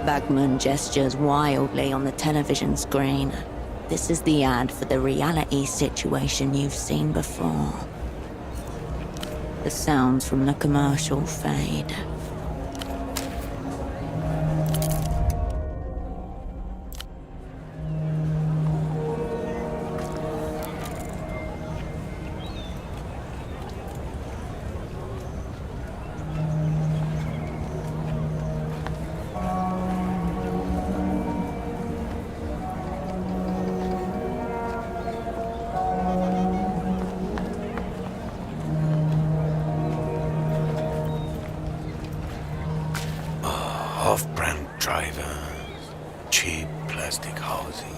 Bagman gestures wildly on the television screen. This is the ad for the reality situation you've seen before. The sounds from the commercial fade. Off-brand drivers, cheap plastic housing.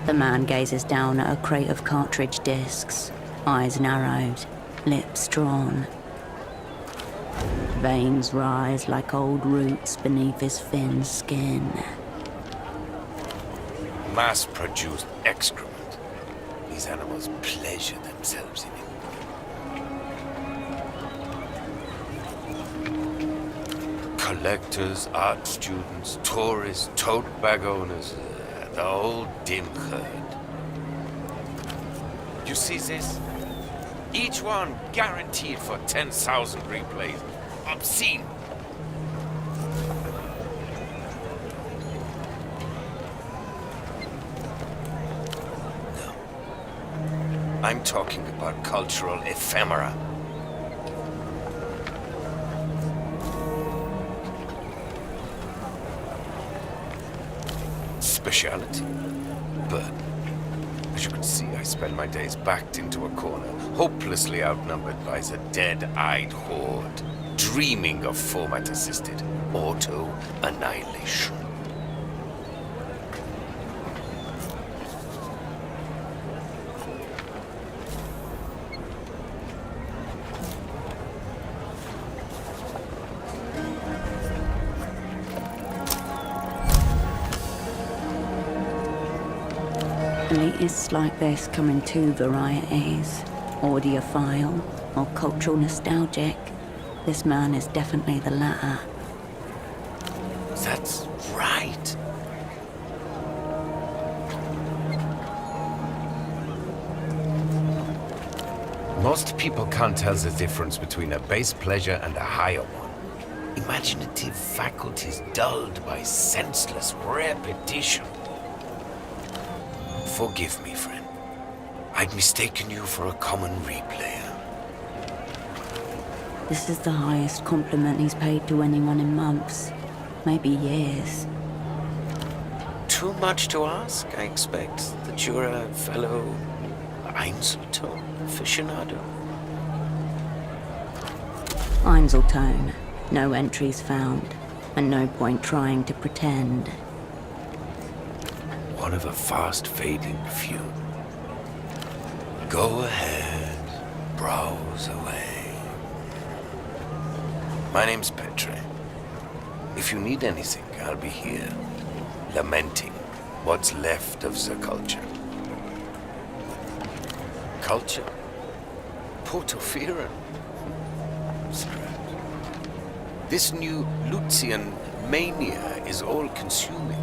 The man gazes down at a crate of cartridge discs, eyes narrowed, lips drawn. Veins rise like old roots beneath his thin skin. Mass-produced excrement. These animals pleasure themselves in it. Collectors, art students, tourists, tote bag owners, the whole dim herd. You see this? Each one guaranteed for 10,000 replays. Obscene. No. I'm talking about cultural ephemera. Speciality. But, as you can see, I spend my days backed into a corner, hopelessly outnumbered by the dead-eyed horde, dreaming of format-assisted auto-annihilation. Elitists like this come in two varieties, audiophile or cultural nostalgic. This man is definitely the latter. That's right. Most people can't tell the difference between a base pleasure and a higher one. Imaginative faculties dulled by senseless repetition. Forgive me, friend. I'd mistaken you for a common replayer. This is the highest compliment he's paid to anyone in months, maybe years. Too much to ask, I expect, that you're a fellow Einzelton aficionado. Einzeltone, no entries found, and no point trying to pretend. One of a fast-fading few. Go ahead, browse away. My name's Petre. If you need anything, I'll be here, lamenting what's left of the culture. Culture? Portofiro? Scrap. This new Lucian mania is all-consuming.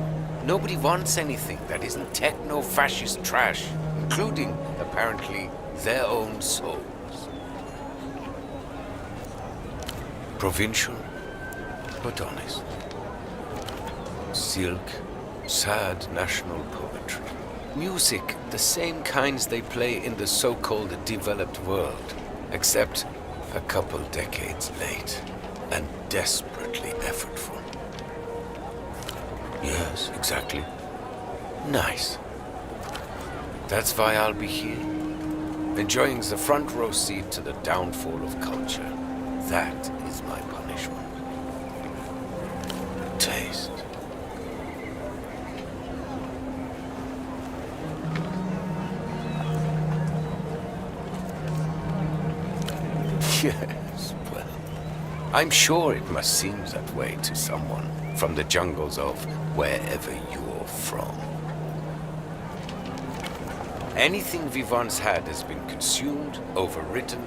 Nobody wants anything that isn't techno-fascist trash, including, apparently, their own souls. Provincial, but honest. Silk, sad national poetry. Music, the same kinds they play in the so-called developed world, except a couple decades late and desperately effortful. Yes, exactly. Nice. That's why I'll be here, enjoying the front row seat to the downfall of culture. That is my punishment. Taste. Yes, well, I'm sure it must seem that way to someone from the jungles of wherever you're from. Anything we once had has been consumed, overwritten,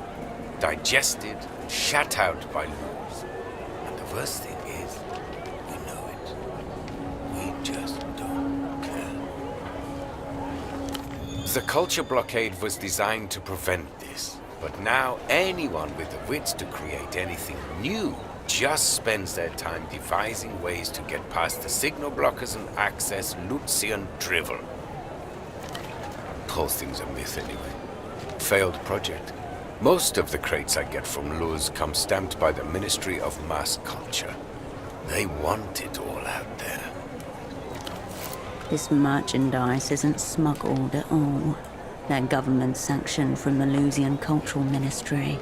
digested, shat out by laws. And the worst thing is, just don't care. The culture blockade was designed to prevent this, but now anyone with the wits to create anything new just spends their time devising ways to get past the signal blockers and access Lucian drivel. The whole thing's a myth anyway. Failed project. Most of the crates I get from Luz come stamped by the Ministry of Mass Culture. They want it all out there. This merchandise isn't smuggled at all. They're government sanctioned from the Lusian Cultural Ministry.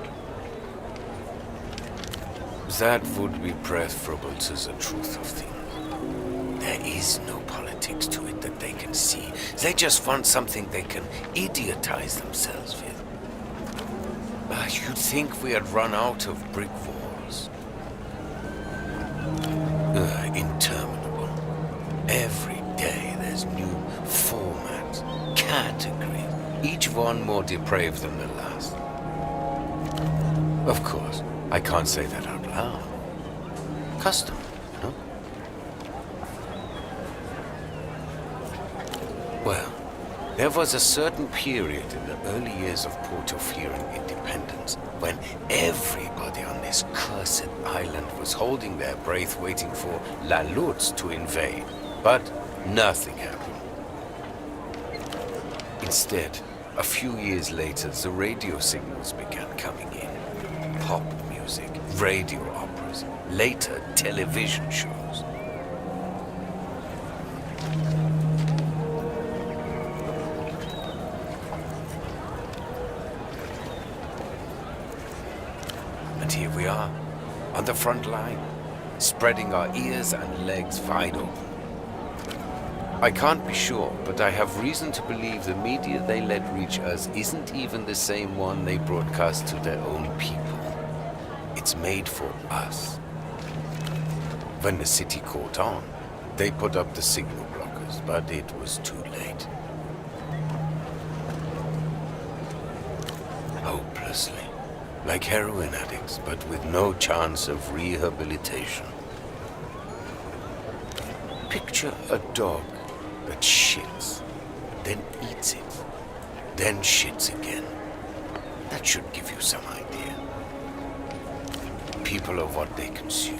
That would be preferable to the truth of things. There is no politics to it that they can see. They just want something they can idiotize themselves with. You'd think we had run out of brick walls. Interminable. Every day there's new formats, categories, each one more depraved than the last. Of course, I can't say that out loud. Custom, you know? Well, there was a certain period in the early years of Portofiro independence when everybody on this cursed island was holding their breath waiting for La Luz to invade. But nothing happened. Instead, a few years later, the radio signals began coming in. Pop music, radio operas, later television shows. And here we are, on the front line, spreading our ears and legs wide open. I can't be sure, but I have reason to believe the media they let reach us isn't even the same one they broadcast to their own people. It's made for us. When the city caught on, they put up the signal blockers, but it was too late. Hopelessly, like heroin addicts, but with no chance of rehabilitation. Picture a dog that shits, then eats it, then shits again. That should give you some idea. People are what they consume.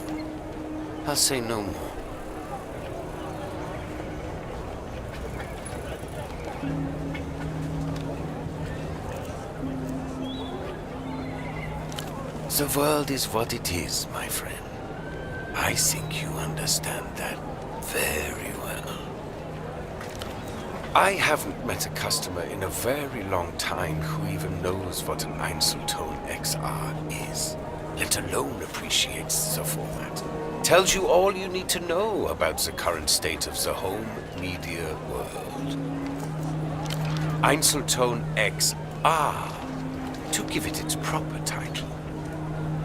I'll say no more. The world is what it is, my friend. I think you understand that very well. I haven't met a customer in a very long time who even knows what an Einzelton XR is, let alone appreciates the format. Tells you all you need to know about the current state of the home media world. Einzelton XR, to give it its proper title.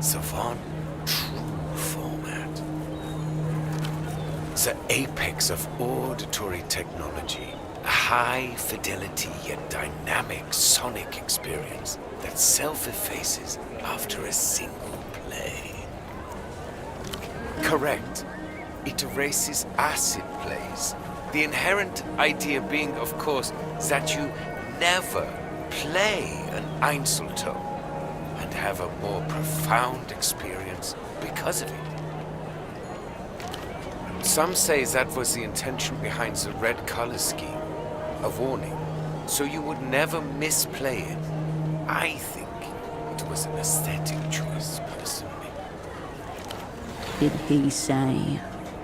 The one true format. The apex of auditory technology. A high-fidelity yet dynamic sonic experience that self-effaces after a single play. Correct. It erases acid plays. The inherent idea being, of course, that you never play an Einzelton and have a more profound experience because of it. Some say that was the intention behind the red color scheme. A warning, so you would never misplay it. I think it was an aesthetic choice, personally. Did he say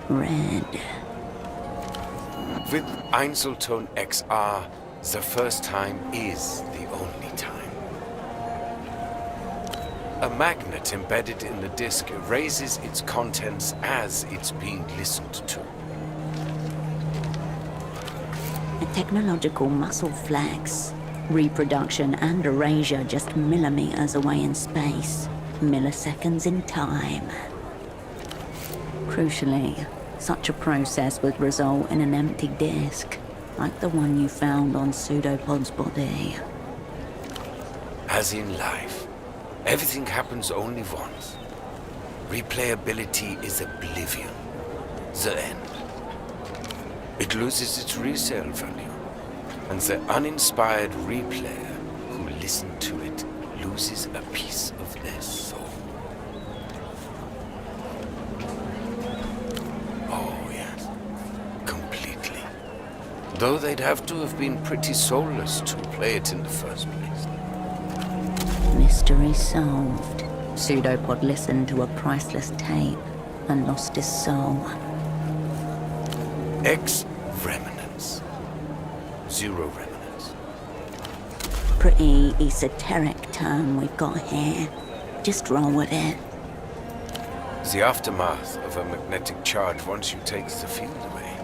red? With Einzelton XR, the first time is the only time. A magnet embedded in the disc erases its contents as it's being listened to. A technological muscle flex. Reproduction and erasure just millimeters away in space. Milliseconds in time. Crucially, such a process would result in an empty disk, like the one you found on Pseudopod's body. As in life, everything happens only once. Replayability is oblivion. The end. it loses its resale value, and the uninspired replayer who listened to it loses a piece of their soul. Oh, yes, completely. Though they'd have to have been pretty soulless to play it in the first place. Mystery solved. Pseudopod listened to a priceless tape and lost his soul. Remnants. Zero remnants. Pretty esoteric term we've got here. Just roll with it. The aftermath of a magnetic charge once you take the field away.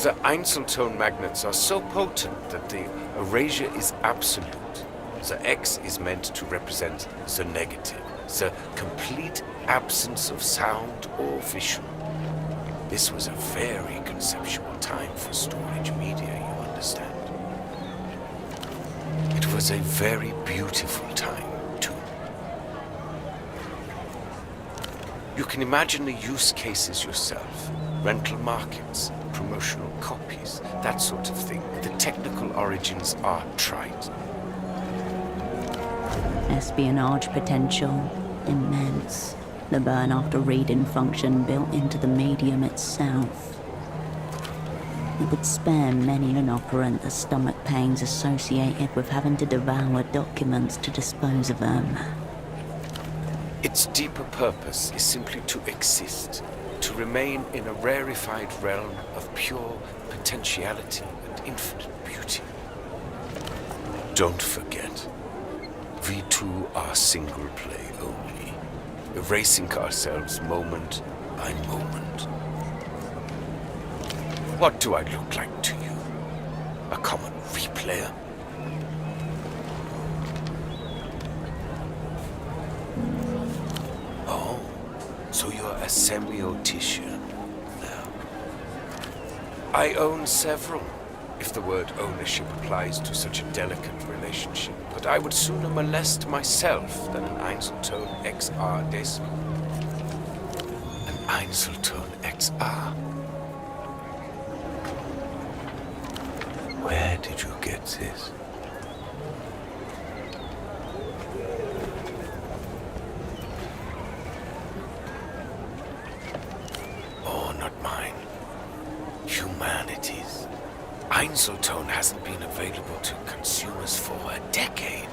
The Einzeltone magnets are so potent that the erasure is absolute. The X is meant to represent the negative, the complete absence of sound or vision. This was a very conceptual time for storage media, you understand. It was a very beautiful time, too. You can imagine the use cases yourself. Rental markets, promotional copies, that sort of thing. The technical origins are trite. Espionage potential, immense. The burn after reading function built into the medium itself. It would spare many an operant the stomach pains associated with having to devour documents to dispose of them. Its deeper purpose is simply to exist, to remain in a rarefied realm of pure potentiality and infinite beauty. Don't forget, we too are single play only, erasing ourselves moment by moment. What do I look like to you? A common replayer? Oh, so you're a semiotician now. I own several, if the word ownership applies to such a delicate relationship, but I would sooner molest myself than an Einzeltone XR decimal. An Einzeltone XR? Where did you get this? Oh, not mine. Humanities. Einzeltone hasn't been available to consumers for a decade.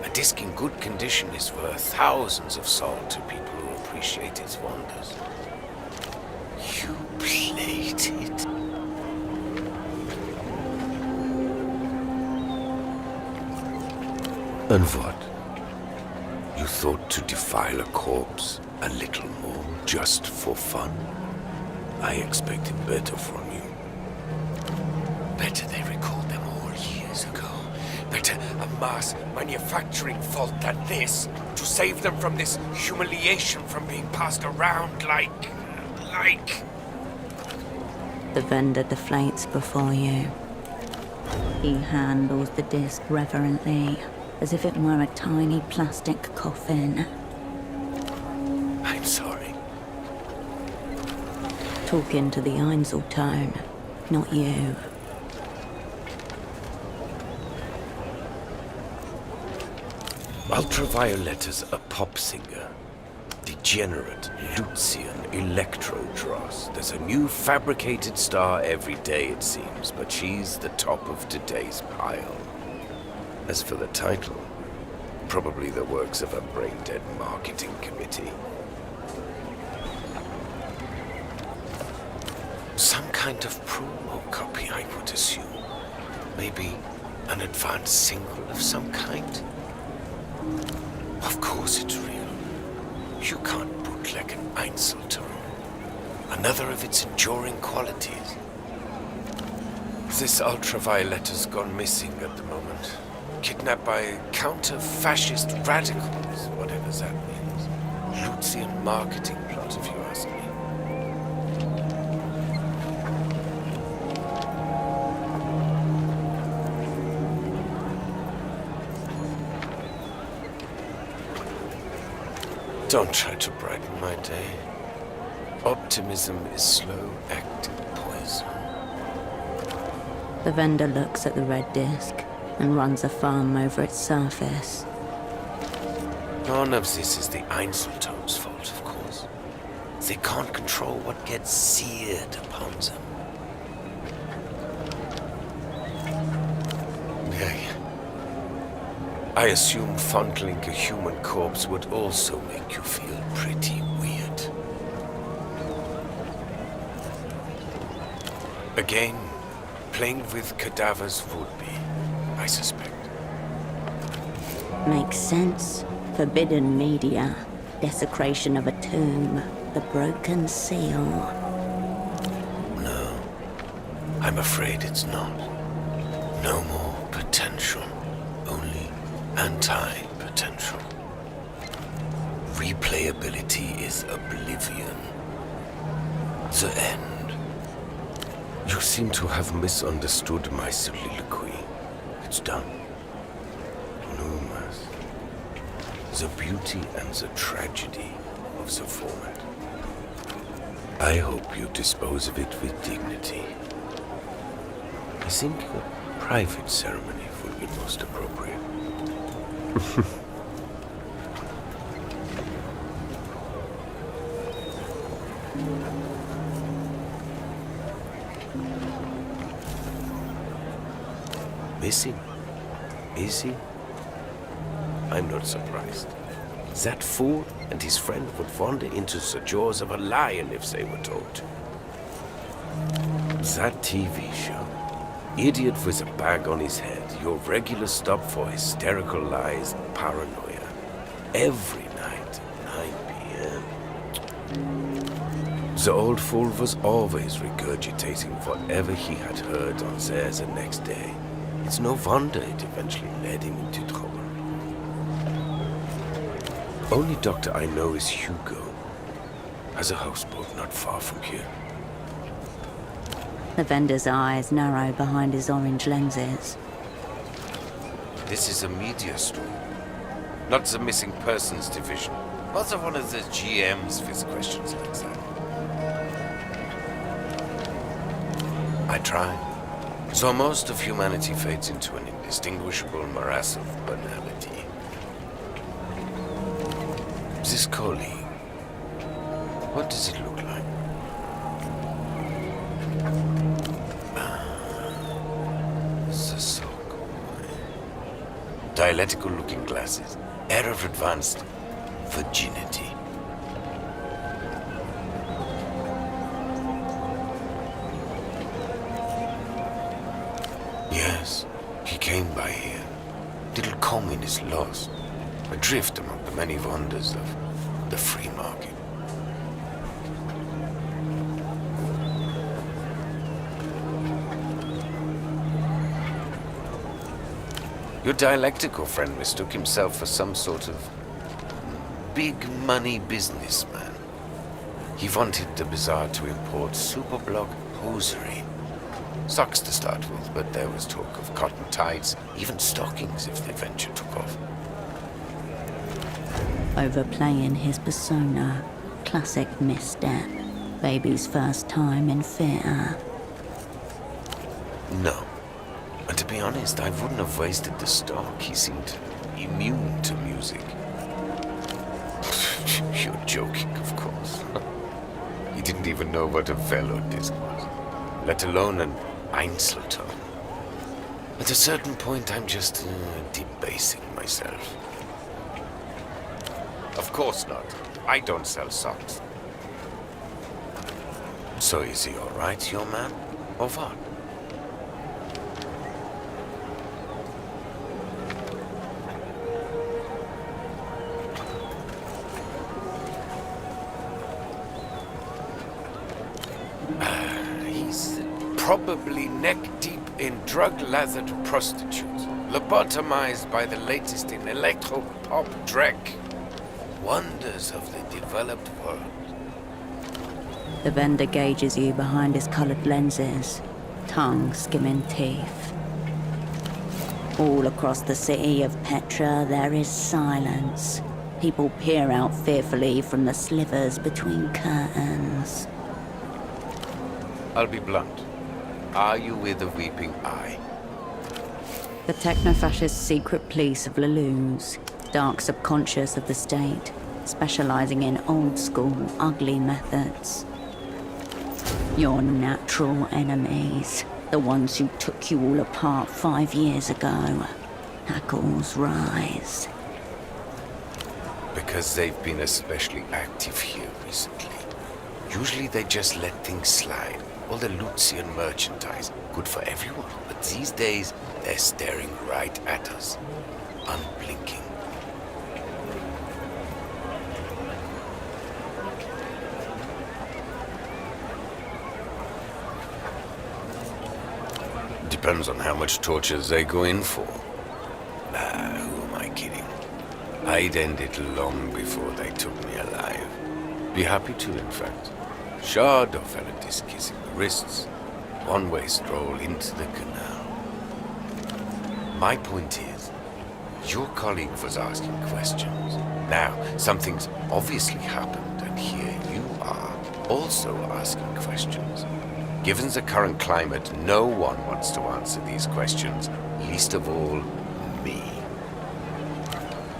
A disc in good condition is worth thousands of sol to people who appreciate its wonders. You played it? And what? You thought to defile a corpse a little more just for fun? I expected better from you. Better they recalled them all years ago. Better a mass manufacturing fault than this, to save them from this humiliation from being passed around like... The vendor deflates before you. He handles the disc reverently, as if it were a tiny plastic coffin. I'm sorry. Talking to the Einzeltone, not you. Ultraviolet is a pop singer. Degenerate Lucian electro-dross. There's a new fabricated star every day, it seems, but she's the top of today's pile. As for the title, probably the works of a brain-dead marketing committee. Some kind of promo copy, I would assume. Maybe an advanced single of some kind? Of course it's real. You can't bootleg an Einzeltone. Another of its enduring qualities. This ultraviolet has gone missing at the moment. Kidnapped by counter-fascist radicals, whatever that means. Lucian marketing plot, if you ask me. Don't try to brighten my day. Optimism is slow-acting poison. The vendor looks at the red disc and runs a thumb over its surface. None of this is the Einzeltones' fault, of course. They can't control what gets seared upon them. I assume fondling a human corpse would also make you feel pretty weird. Again, playing with cadavers would be, I suspect. Makes sense. Forbidden media, desecration of a tomb, the broken seal. No, I'm afraid it's not. No more potential, only anti-potential. Replayability is oblivion. The end. You seem to have misunderstood my soliloquy. It's done. Numerous. The beauty and the tragedy of the format. I hope you dispose of it with dignity. I think a private ceremony would be most appropriate. Missing? Is he? I'm not surprised. That fool and his friend would wander into the jaws of a lion if they were told to. That TV show. Idiot with a bag on his head, your regular stop for hysterical lies and paranoia. Every night at 9 p.m. The old fool was always regurgitating whatever he had heard on there the next day. It's no wonder it eventually led him into trouble. Only doctor I know is Hugo. Has a houseboat not far from here. The vendor's eyes narrow behind his orange lenses. This is a media story, not the missing persons division. Also one of the GMs with questions like that. I try. So most of humanity fades into an indistinguishable morass of banality. This colleague, what does it look like? The sock. Dialectical-looking glasses. Air of advanced virginity. Yes, he came by here. Little communist lost. Adrift among the many wonders of the free market. Your dialectical friend mistook himself for some sort of big money businessman. He wanted the bazaar to import superblock hosiery. Socks to start with, but there was talk of cotton tights, even stockings if the venture took off. Overplaying his persona. Classic misstep. Baby's first time in theater. No. And to be honest, I wouldn't have wasted the stock. He seemed immune to music. You're joking, of course. He didn't even know what a velodisc was, let alone an Einzelton. At a certain point, I'm just debasing myself. Of course not. I don't sell socks. So is he all right, your man? Or what? He's probably neck-deep in drug-lathered prostitutes, lobotomized by the latest in electro-pop dreck. Wonders of the developed world. The vendor gauges you behind his colored lenses, tongue skimming teeth. All across the city of Petre, there is silence. People peer out fearfully from the slivers between curtains. I'll be blunt. Are you with a weeping eye? The techno-fascist secret police of Lelou's, dark subconscious of the state, specializing in old-school, ugly methods. Your natural enemies, the ones who took you all apart 5 years ago, hackles rise. Because they've been especially active here recently. Usually they just let things slide. All the Lucian merchandise, good for everyone. But these days, they're staring right at us, unblinking. Depends on how much torture they go in for. Nah, who am I kidding? I'd end it long before they took me alive. Be happy to, in fact. Shard or fella disc kissing the wrists. One-way stroll into the canal. My point is, your colleague was asking questions. Now, something's obviously happened, and here you are, also asking questions. Given the current climate, no one wants to answer these questions, least of all, me.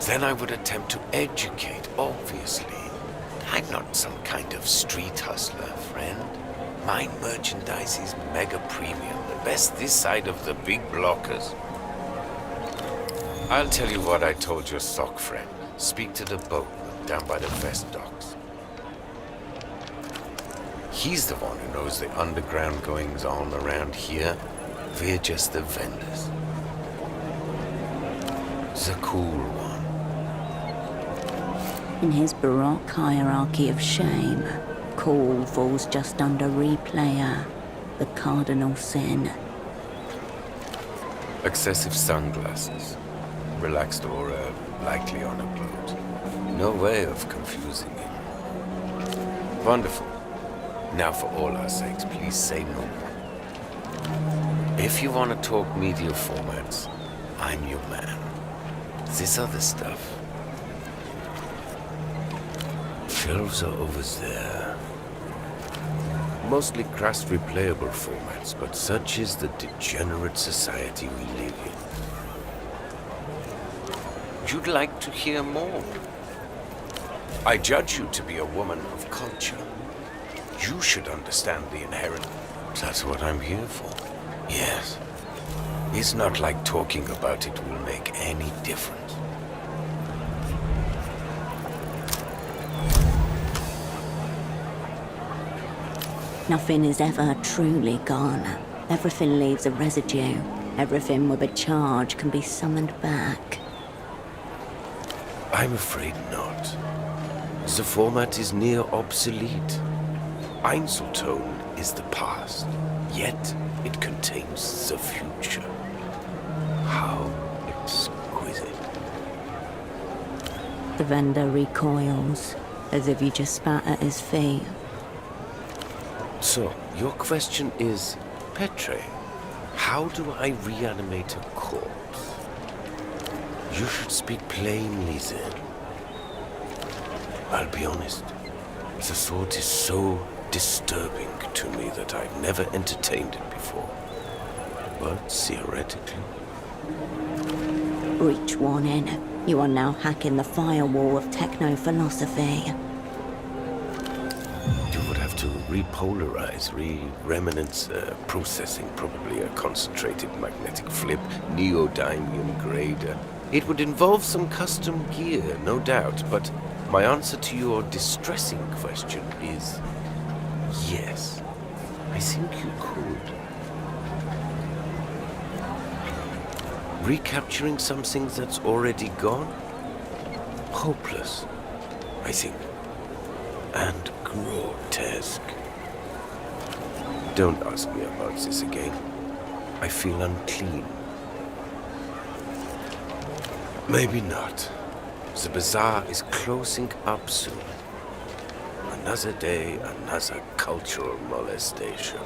Then I would attempt to educate, obviously. I'm not some kind of street hustler, friend. My merchandise is mega premium, the best this side of the big blockers. I'll tell you what I told your sock friend. Speak to the boatman down by the vest docks. He's the one who knows the underground goings-on around here. We're just the vendors. The cool one. In his baroque hierarchy of shame, cool falls just under replayer, the cardinal sin. Excessive sunglasses. Relaxed aura, likely on a boat. No way of confusing him. Wonderful. Now for all our sakes, please say no more. If you want to talk media formats, I'm your man. This other stuff. Shelves are over there. Mostly crass replayable formats, but such is the degenerate society we live in. You'd like to hear more? I judge you to be a woman of culture. You should understand the inherent... That's what I'm here for. Yes. It's not like talking about it will make any difference. Nothing is ever truly gone. Everything leaves a residue. Everything with a charge can be summoned back. I'm afraid not. The format is near obsolete. Einzeltone is the past, yet it contains the future. How exquisite. The vendor recoils, as if you just spat at his feet. So, your question is, Petre, how do I reanimate a corpse? You should speak plainly then. I'll be honest, the thought is so disturbing to me that I've never entertained it before. But theoretically... Breach warning. You are now hacking the firewall of techno-philosophy. To repolarize, remnants processing, probably a concentrated magnetic flip, neodymium grader. It would involve some custom gear, no doubt, but my answer to your distressing question is yes. I think you could. Recapturing something that's already gone? Hopeless, I think. And grotesque. Don't ask me about this again. I feel unclean. Maybe not. The bazaar is closing up soon. Another day, another cultural molestation.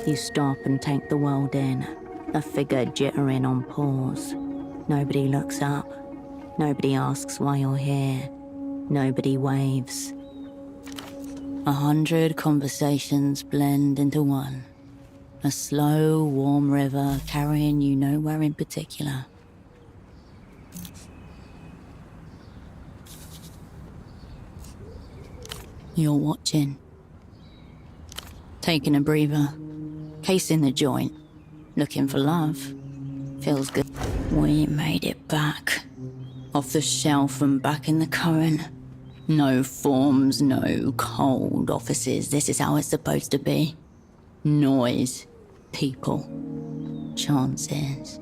You stop and take the world in, a figure jittering on paws. Nobody looks up. Nobody asks why you're here. Nobody waves. 100 conversations blend into one. A slow, warm river carrying you nowhere in particular. You're watching. Taking a breather. Casing the joint. Looking for love. Feels good. We made it back. Off the shelf and back in the current. No forms, no cold offices. This is how it's supposed to be. Noise. People. Chances.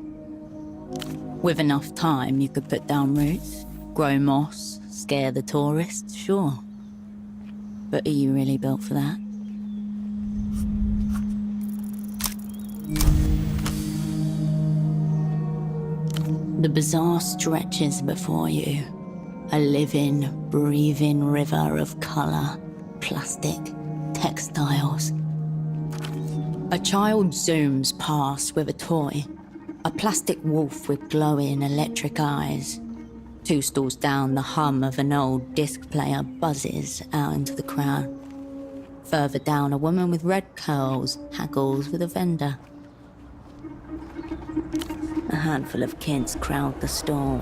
With enough time, you could put down roots, grow moss, scare the tourists, sure. But are you really built for that? The bazaar stretches before you. A living, breathing river of colour, plastic, textiles. A child zooms past with a toy. A plastic wolf with glowing electric eyes. 2 stalls down, the hum of an old disc player buzzes out into the crowd. Further down, a woman with red curls haggles with a vendor. A handful of kids crowd the stall,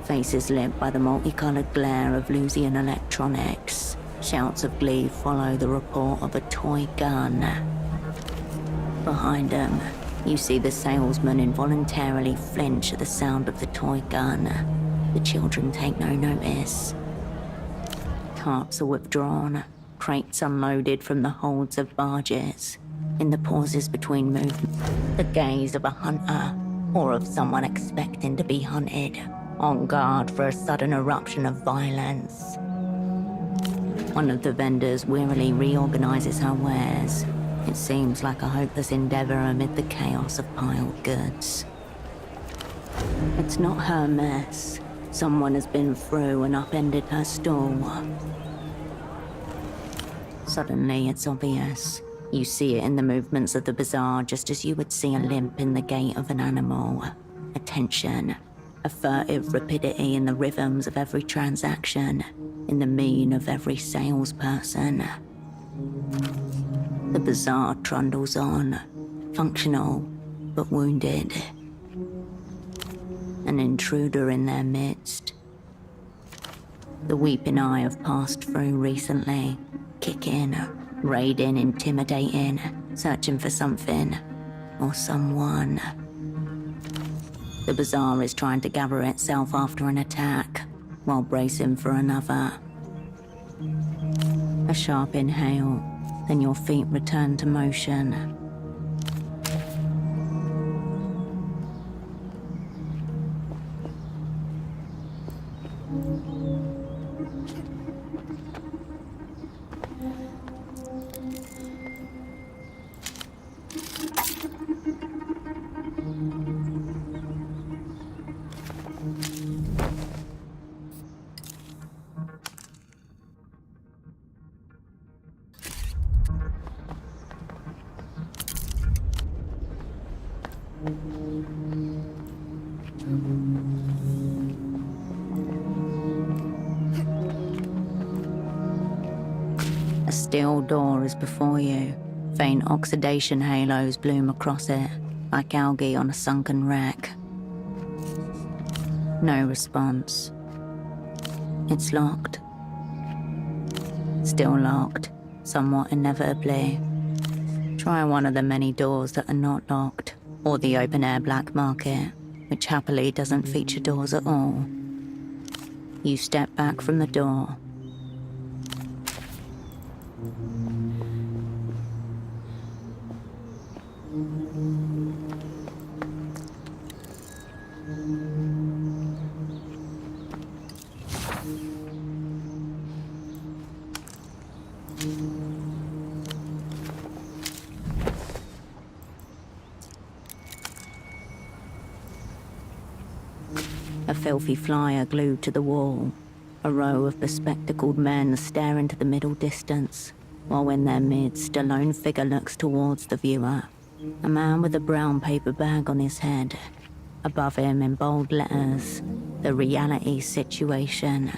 faces lit by the multicoloured glare of Lusian electronics. Shouts of glee follow the report of a toy gun. Behind them, you see the salesman involuntarily flinch at the sound of the toy gun. The children take no notice. Carts are withdrawn, crates unloaded from the holds of barges. In the pauses between movements, the gaze of a hunter, or of someone expecting to be hunted, on guard for a sudden eruption of violence. One of the vendors wearily reorganizes her wares. It seems like a hopeless endeavor amid the chaos of piled goods. It's not her mess. Someone has been through and upended her stall. Suddenly, it's obvious. You see it in the movements of the bazaar, just as you would see a limp in the gait of an animal. A tension, a furtive rapidity in the rhythms of every transaction, in the mien of every salesperson. The bazaar trundles on, functional, but wounded. An intruder in their midst. The weeping eye have passed through recently, kicking, raiding, intimidating, searching for something or someone. The bazaar is trying to gather itself after an attack, while bracing for another. A sharp inhale, then your feet return to motion. A steel door is before you. Faint oxidation halos bloom across it, like algae on a sunken wreck. No response. It's locked. Still locked, somewhat inevitably. Try one of the many doors that are not locked, or the open-air black market, which happily doesn't feature doors at all. You step back from the door. A filthy flyer glued to the wall. A row of bespectacled men stare into the middle distance, while in their midst a lone figure looks towards the viewer. A man with a brown paper bag on his head. Above him in bold letters, the reality situation.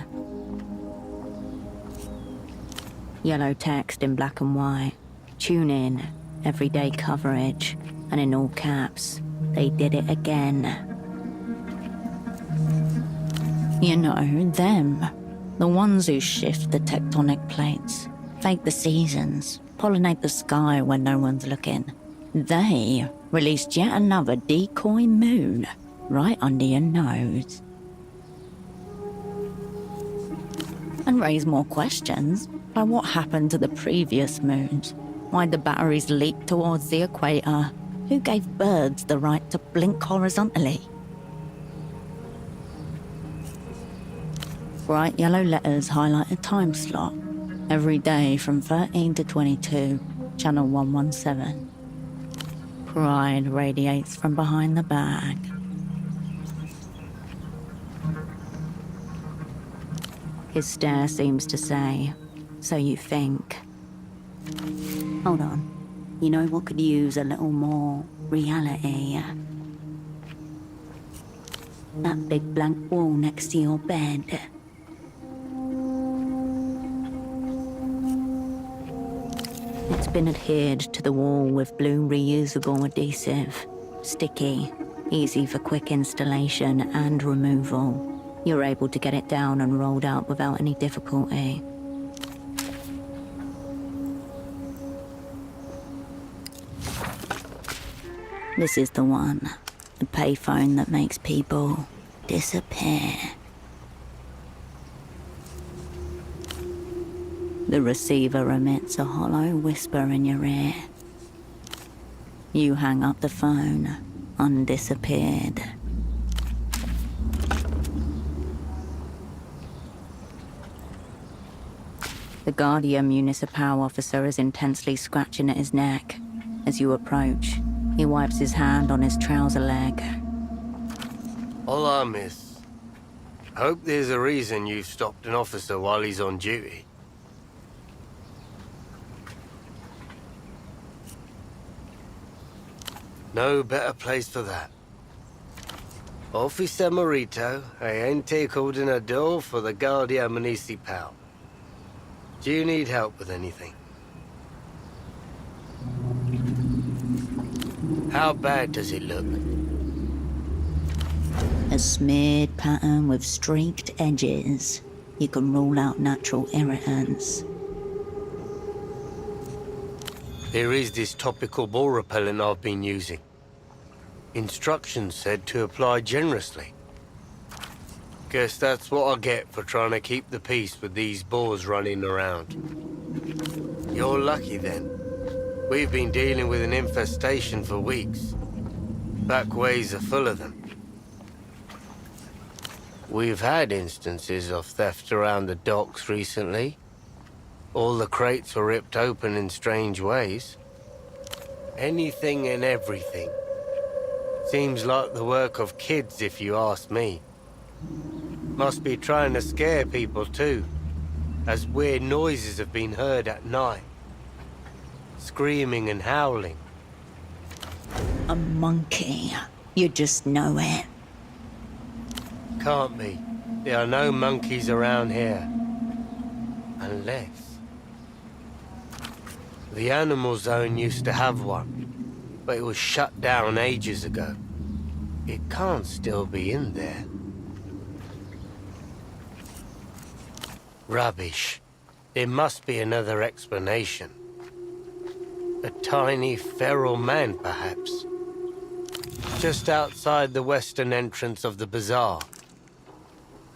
Yellow text in black and white. Tune in, everyday coverage, and in all caps, they did it again. You know, them. The ones who shift the tectonic plates, fake the seasons, pollinate the sky when no one's looking. They released yet another decoy moon right under your nose. And raise more questions by what happened to the previous moons. Why'd the batteries leak towards the equator? Who gave birds the right to blink horizontally? Bright yellow letters highlight a time slot. Every day from 13 to 22, channel 117. Pride radiates from behind the bag. His stare seems to say, so you think. Hold on. You know what could use a little more reality? That big blank wall next to your bed. It's been adhered to the wall with blue reusable adhesive. Sticky, easy for quick installation and removal. You're able to get it down and rolled out without any difficulty. This is the one. The payphone that makes people disappear. The receiver emits a hollow whisper in your ear. You hang up the phone, undisappeared. The Guardia Municipal officer is intensely scratching at his neck. As you approach, he wipes his hand on his trouser leg. Hola, miss. Hope there's a reason you've stopped an officer while he's on duty. No better place for that. Officer Maurito, agente coordinador for the Guardia Municipal. Do you need help with anything? How bad does it look? A smeared pattern with streaked edges. You can rule out natural irritants. There is this topical ball repellent I've been using. Instructions said to apply generously. Guess that's what I get for trying to keep the peace with these boars running around. You're lucky then. We've been dealing with an infestation for weeks. Back ways are full of them. We've had instances of theft around the docks recently. All the crates were ripped open in strange ways. Anything and everything. Seems like the work of kids, if you ask me. Must be trying to scare people too, as weird noises have been heard at night. Screaming and howling. A monkey. You just know it. Can't be. There are no monkeys around here. Unless... The animal zone used to have one, but it was shut down ages ago. It can't still be in there. Rubbish. There must be another explanation. A tiny feral man, perhaps. Just outside the western entrance of the bazaar.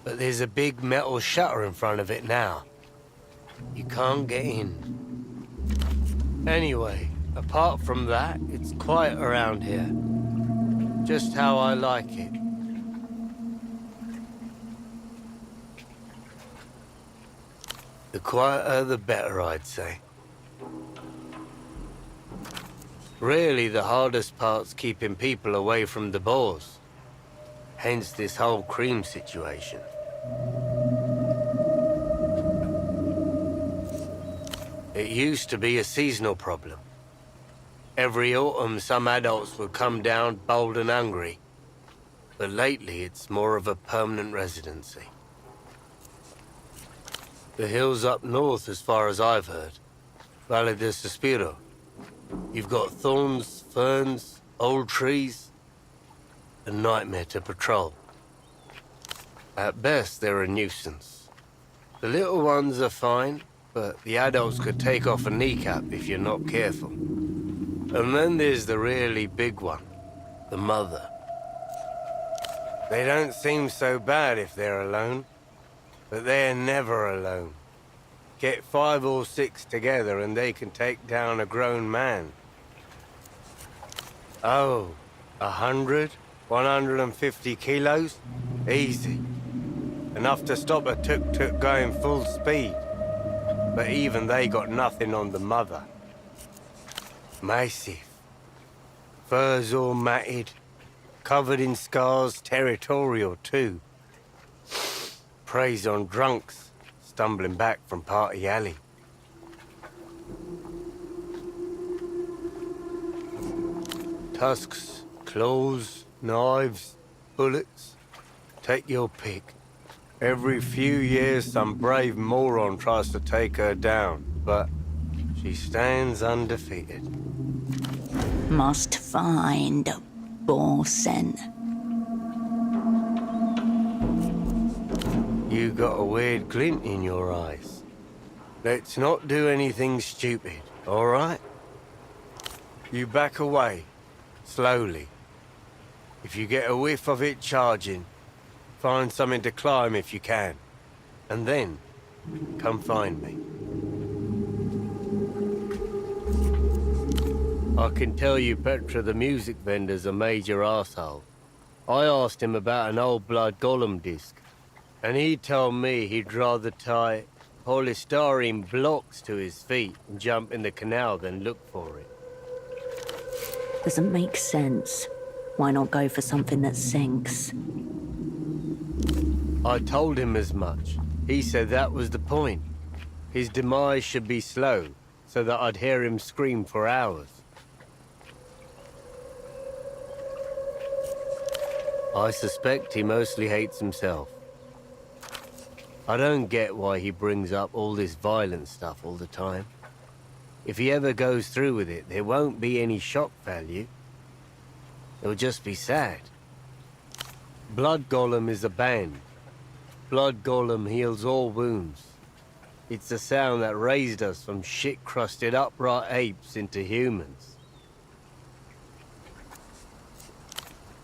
But there's a big metal shutter in front of it now. You can't get in. Anyway, apart from that, it's quiet around here. Just how I like it. The quieter, the better, I'd say. Really, the hardest part's keeping people away from the boars. Hence this whole cream situation. It used to be a seasonal problem. Every autumn, some adults would come down bold and hungry. But lately, it's more of a permanent residency. The hills up north, as far as I've heard. Valle de Suspiro. You've got thorns, ferns, old trees. A nightmare to patrol. At best, they're a nuisance. The little ones are fine, but the adults could take off a kneecap if you're not careful. And then there's the really big one, the mother. They don't seem so bad if they're alone, but they're never alone. Get 5 or 6 together and they can take down a grown man. Oh, 100, 150 kilos? Easy. Enough to stop a tuk-tuk going full speed. But even they got nothing on the mother. Massive. Furs all matted, covered in scars, territorial too. Preys on drunks, stumbling back from Party Alley. Tusks, claws, knives, bullets. Take your pick. Every few years, some brave moron tries to take her down, but she stands undefeated. Must find Borsen. You got a weird glint in your eyes. Let's not do anything stupid, all right? You back away, slowly. If you get a whiff of it charging, find something to climb if you can. And then, come find me. I can tell you Petre the music vendor's a major arsehole. I asked him about an old Blood Golem disc, and he told me he'd rather tie polystyrene blocks to his feet and jump in the canal than look for it. Doesn't make sense. Why not go for something that sinks? I told him as much. He said that was the point. His demise should be slow, so that I'd hear him scream for hours. I suspect he mostly hates himself. I don't get why he brings up all this violent stuff all the time. If he ever goes through with it, there won't be any shock value. It'll just be sad. Blood Golem is a band. Blood Golem heals all wounds. It's the sound that raised us from shit-crusted upright apes into humans.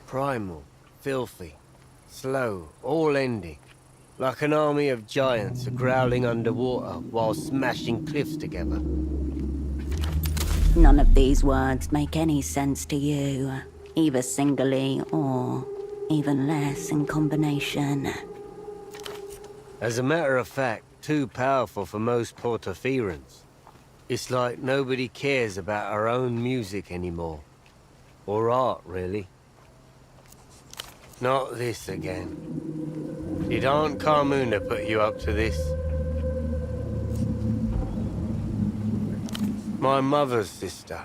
Primal, filthy, slow, all ending. Like an army of giants growling underwater while smashing cliffs together. None of these words make any sense to you, either singly or even less in combination. As a matter of fact, too powerful for most Portofirans. It's like nobody cares about our own music anymore. Or art, really. Not this again. Did Aunt Carmuna put you up to this? My mother's sister,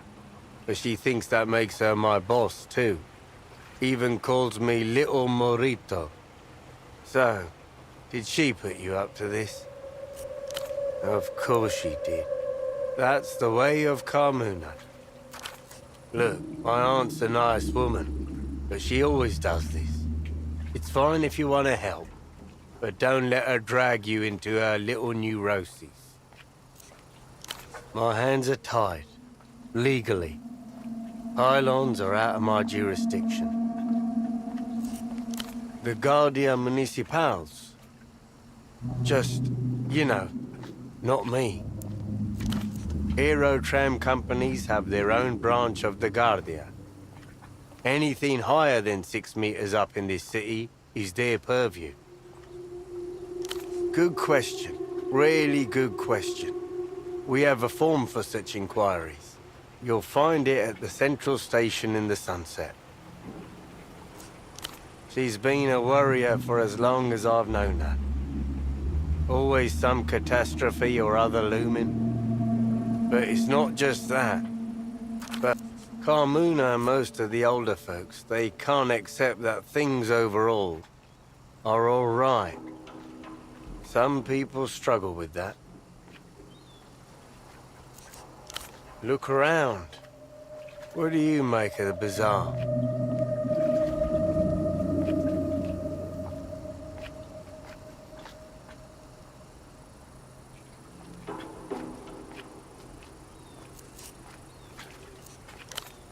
but she thinks that makes her my boss, too. Even calls me Little Maurito. So, did she put you up to this? Of course she did. That's the way of Carmuna. Look, my aunt's a nice woman, but she always does this. It's fine if you want to help, but don't let her drag you into her little neuroses. My hands are tied, legally. Pylons are out of my jurisdiction. The Guardia Municipals. Just, you know, not me. Hero tram companies have their own branch of the Guardia. Anything higher than 6 meters up in this city is their purview. Good question. Really good question. We have a form for such inquiries. You'll find it at the central station in the sunset. She's been a worrier for as long as I've known her. Always some catastrophe or other looming. But it's not just that. But Carmuna and most of the older folks, they can't accept that things overall are all right. Some people struggle with that. Look around. What do you make of the bazaar?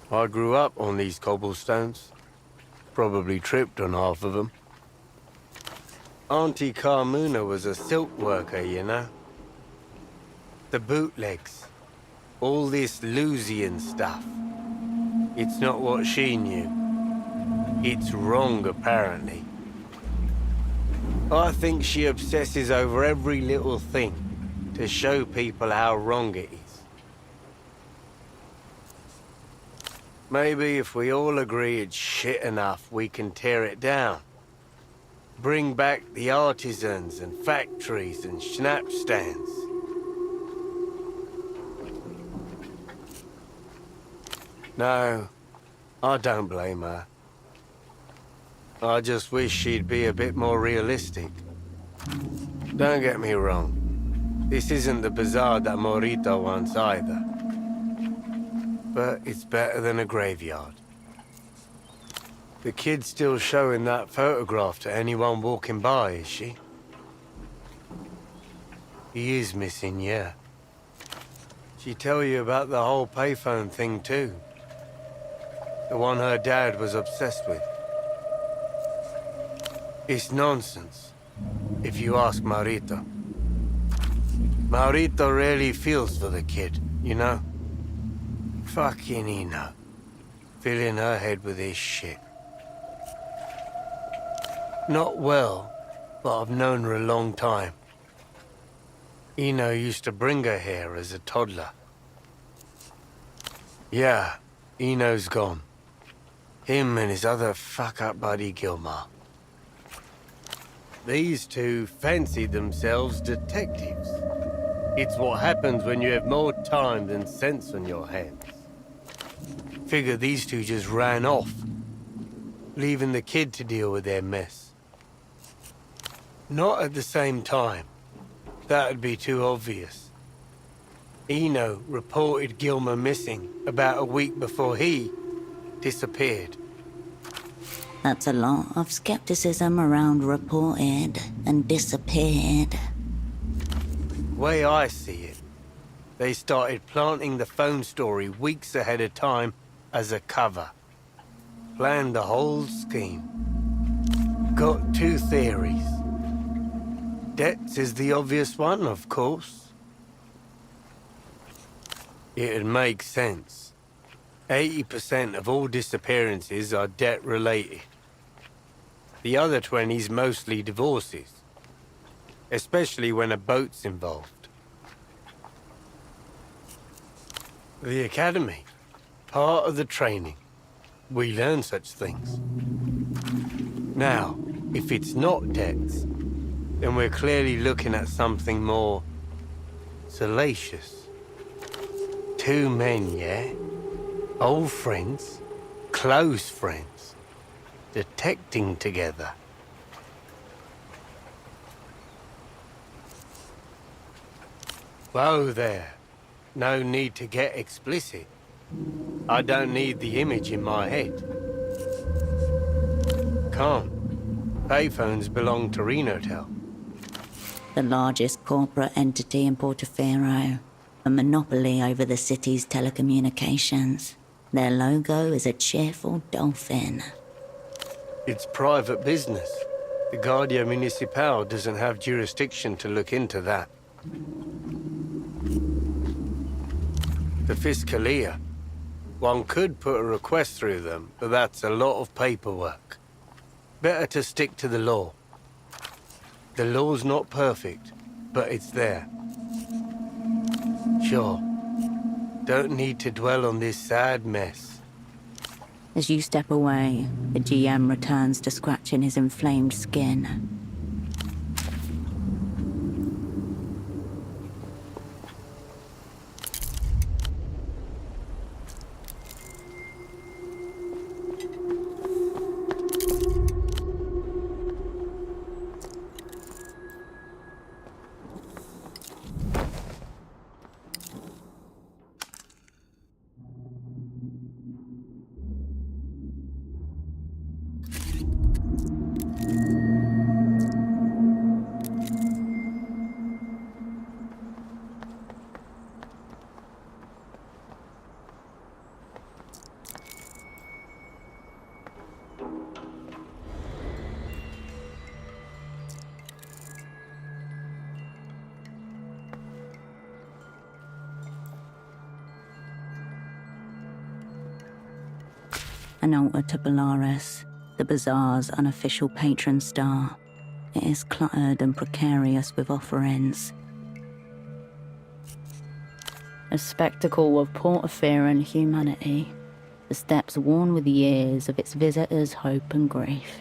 I grew up on these cobblestones. Probably tripped on half of them. Auntie Carmuna was a silk worker, you know. The bootlegs. All this Lusian stuff. It's not what she knew. It's wrong, apparently. I think she obsesses over every little thing to show people how wrong it is. Maybe if we all agree it's shit enough, we can tear it down. Bring back the artisans and factories and schnapps stands. No, I don't blame her. I just wish she'd be a bit more realistic. Don't get me wrong. This isn't the bazaar that Maurito wants either. But it's better than a graveyard. The kid's still showing that photograph to anyone walking by, is she? He is missing, yeah. She tell you about the whole payphone thing, too? The one her dad was obsessed with. It's nonsense, if you ask Maurito. Maurito really feels for the kid, you know? Fucking Eno. Filling her head with his shit. Not well, but I've known her a long time. Eno used to bring her here as a toddler. Yeah, Eno's gone. Him and his other fuck-up buddy Gilmar. These two fancied themselves detectives. It's what happens when you have more time than sense on your hands. Figure these two just ran off, leaving the kid to deal with their mess. Not at the same time. That'd be too obvious. Eno reported Gilmer missing about a week before he disappeared. That's a lot of skepticism around reported and disappeared. Way I see it, they started planting the phone story weeks ahead of time as a cover. Planned the whole scheme. Got two theories. Debts is the obvious one, of course. It'd make sense. 80% of all disappearances are debt-related. The other 20's mostly divorces. especially when a boat's involved. The academy, part of the training. We learn such things. Now, if it's not debts, then we're clearly looking at something more salacious. Two men, yeah? Old friends, close friends, detecting together. Whoa there. No need to get explicit. I don't need the image in my head. Can't. Payphones belong to Renotel. The largest corporate entity in Portofiro, a monopoly over the city's telecommunications. Their logo is a cheerful dolphin. It's private business. The Guardia Municipal doesn't have jurisdiction to look into that. The Fiscalia. One could put a request through them, but that's a lot of paperwork. Better to stick to the law. The law's not perfect, but it's there. Sure. Don't need to dwell on this sad mess. As you step away, the GM returns to scratching his inflamed skin. An altar to Polaris, the bazaar's unofficial patron star. It is cluttered and precarious with offerings. A spectacle of Portofiran humanity, the steps worn with years of its visitors' hope and grief.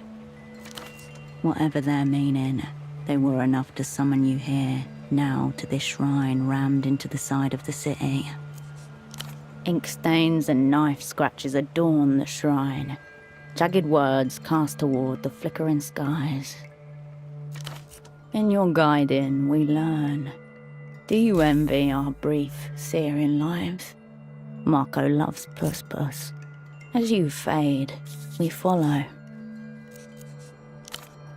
Whatever their meaning, they were enough to summon you here, now to this shrine rammed into the side of the city. Ink stains and knife scratches adorn the shrine, jagged words cast toward the flickering skies. In your guiding, we learn. Do you envy our brief, searing lives? Marco loves Puss. As you fade, we follow.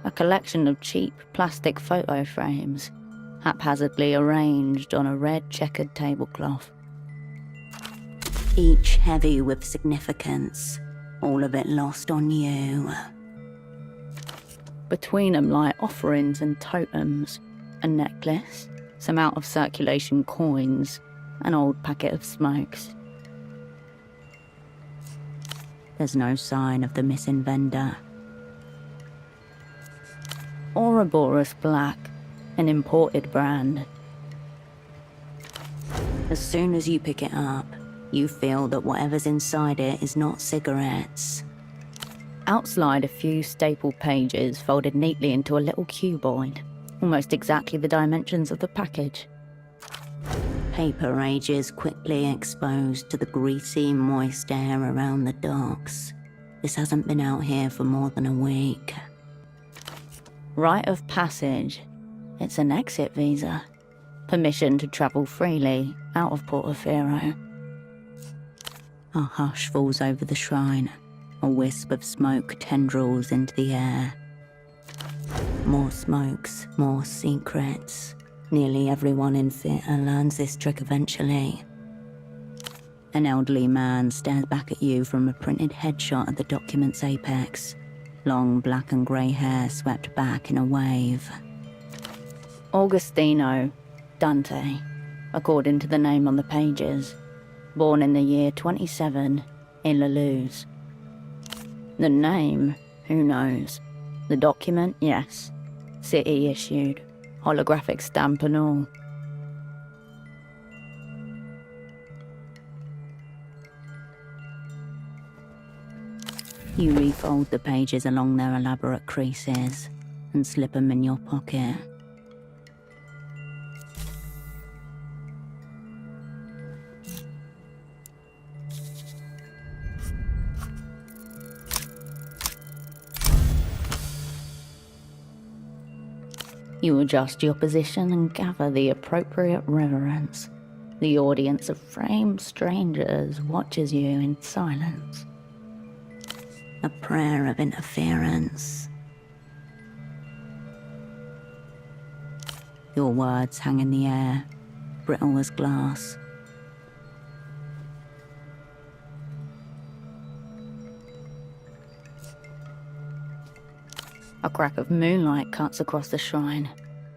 A collection of cheap plastic photo frames, haphazardly arranged on a red checkered tablecloth. Each heavy with significance, all of it lost on you. Between them lie offerings and totems, a necklace, some out-of-circulation coins, an old packet of smokes. There's no sign of the missing vendor. Ouroboros Black, an imported brand. As soon as you pick it up, you feel that whatever's inside it is not cigarettes. Outslide a few staple pages folded neatly into a little cuboid, almost exactly the dimensions of the package. Paper ages quickly exposed to the greasy, moist air around the docks. This hasn't been out here for more than a week. Rite of passage. It's an exit visa. Permission to travel freely out of Portofiro. A hush falls over the shrine. A wisp of smoke tendrils into the air. More smokes, more secrets. Nearly everyone in theatre learns this trick eventually. An elderly man stares back at you from a printed headshot at the document's apex. Long black and grey hair swept back in a wave. Augustino Dante, according to the name on the pages. Born in the year 27 in La Luz. The name, who knows? The document, yes. City issued. holographic stamp and all. You refold the pages along their elaborate creases and slip them in your pocket. You adjust your position and gather the appropriate reverence. The audience of framed strangers watches you in silence. A prayer of interference. Your words hang in the air, brittle as glass. A crack of moonlight cuts across the shrine,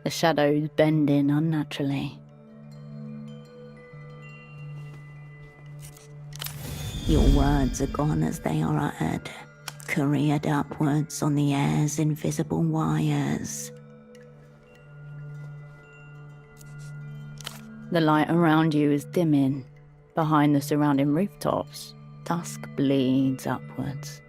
the shadows bending unnaturally. Your words are gone as they are uttered, careered upwards on the air's invisible wires. The light around you is dimming. Behind the surrounding rooftops, dusk bleeds upwards.